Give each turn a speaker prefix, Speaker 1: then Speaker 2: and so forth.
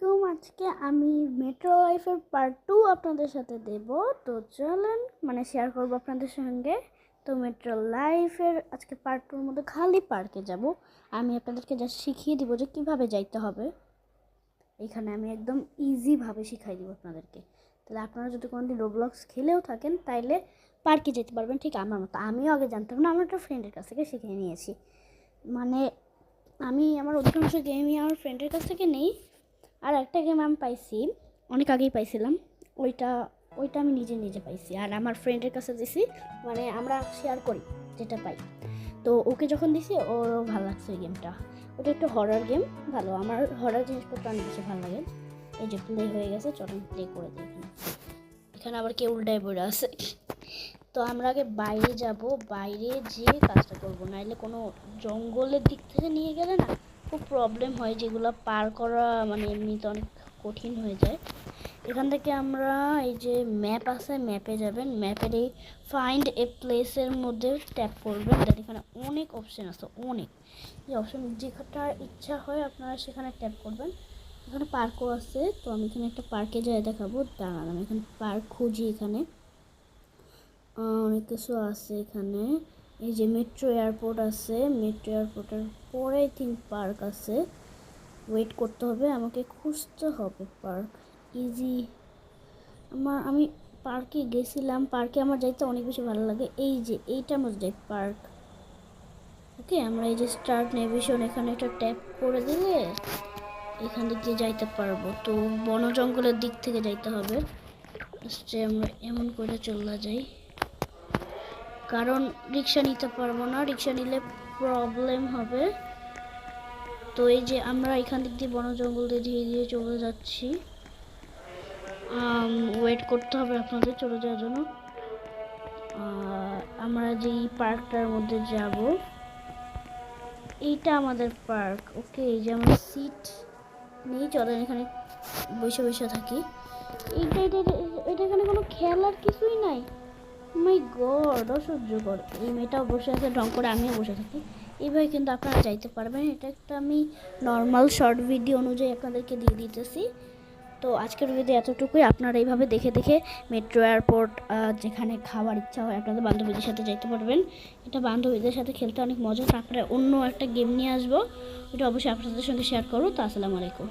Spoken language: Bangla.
Speaker 1: আলাইকুম। আজকে আমি মেট্রো লাইফের পার্ট 2 আপনাদের সাথে দেব। তো চলেন শেয়ার করব আপনাদের সঙ্গে। তো মেট্রো লাইফের আজকে পার্ট 2 এর মধ্যে খালি পার্কে যাব। আমি আপনাদেরকে জাস্ট শিখিয়ে দিব যে কিভাবে যাইতে হবে। এখানে আমি একদম ইজি ভাবে শিখাই দিব আপনাদেরকে। তাহলে আপনারা যদি কোনোদিন রোবলক্স খেলেও থাকেন তাইলে পার্কে যেতে পারবেন ঠিক আমার মতো। আমিও আগে জানতাম না, আমার একটা ফ্রেন্ডের কাছ থেকে শিখে নিয়েছি। আমি আমার অধিকাংশ গেমই আমার ফ্রেন্ডের কাছ থেকে নেই। আর একটা গেম আমি পাইছি, অনেক আগেই পাইছিলাম, ওইটা আমি নিজে পাইছি আর আমার ফ্রেন্ডের কাছে দিছি। আমরা শেয়ার করি যেটা পাই। তো ওকে যখন দিছি ওরও ভালো লাগছে ওই গেমটা। ওটা একটু হরার গেম, ভালো। আমার হরার জিনিসপত্র অনেক বেশি ভালো লাগে। এই যে প্লে হয়ে গেছে, চলেন প্লে করে দিই। এখানে আবার কে উল্টায় পড়ে আছে। তো আমরা আগে বাইরে যাব, বাইরে যেয়ে কাজটা করবো, নাইলে কোনো জঙ্গলের দিক থেকে নিয়ে গেলে না খুব প্রবলেম হয়, যেগুলো পার করা এমনিতে অনেক কঠিন হয়ে যায়। এখান থেকে আমরা এই যে ম্যাপ আছে, ম্যাপে যাবেন। ম্যাপের এই ফাইন্ড এ প্লেসের মধ্যে ট্যাপ করবেন। দেন এখানে অনেক অপশান আছে, অনেক। এই অপশান যেখানটা ইচ্ছা হয় আপনারা সেখানে ট্যাপ করবেন। এখানে পার্কও আছে। তো আমি এখানে একটা পার্কে যাই দেখাবো। দাঁড়ান, আমি এখানে পার্ক খুঁজি। এখানে অনেক কিছু আছে। এখানে এই যে মেট্রো এয়ারপোর্ট আছে, মেট্রো এয়ারপোর্টের পরে পার্ক আছে। ওয়েট করতে হবে, আমাকে খুঁজতে হবে পার্ক। ইজি। আমি পার্কে গেছিলাম, পার্কে আমার যাইতে অনেক বেশি ভালো লাগে। এই যে এইটার মধ্যে পার্ক। ওকে, আমরা এই যে স্টার্ট নেভিগেশন এখানে একটা ট্যাপ করে দিলে এখান দিক দিয়ে যাইতে পারবো। তো বন জঙ্গলের দিক থেকে যাইতে হবে। আমরা এমন করে চলে যাই, কারণ রিক্সা নিতে পারবো না, রিক্সা নিলে প্রবলেম হবে। তো এই যে আমরা এখান দিক দিয়ে বন জঙ্গল দিয়ে ধীরে ধীরে চলে যাচ্ছি। ওয়েট করতে হবে আপনাদের চলে যাওয়ার জন্য। আমরা যেই পার্কটার মধ্যে যাব, এইটা আমাদের পার্ক। ওকে, এই যে আমরা সিট নেই, চলেন এখানে বসে বসে থাকি। এটা এখানে কোনো খেলার কিছুই নাই। মাই গড, অসহ্যকর। এই মেয়েটাও বসে আছে ঢং করে, আমিও বসে থাকি। এইভাবে কিন্তু আপনারা যাইতে পারবেন। এটা একটা আমি নর্মাল শর্ট ভিডিও অনুযায়ী আপনাদেরকে দিয়ে দিতেছি। তো আজকের ভিডিও এতটুকুই। আপনারা এইভাবে দেখে দেখে মেট্রো এয়ারপোর্ট যেখানে খাওয়ার ইচ্ছা হয় আপনাদের বান্ধবীদের সাথে যাইতে পারবেন। এটা বান্ধবীদের সাথে খেলতে অনেক মজা। তারপরে অন্য একটা গেম নিয়ে আসবো, ওটা অবশ্যই আপনাদের সঙ্গে শেয়ার করবো। তো আসসালামু আলাইকুম।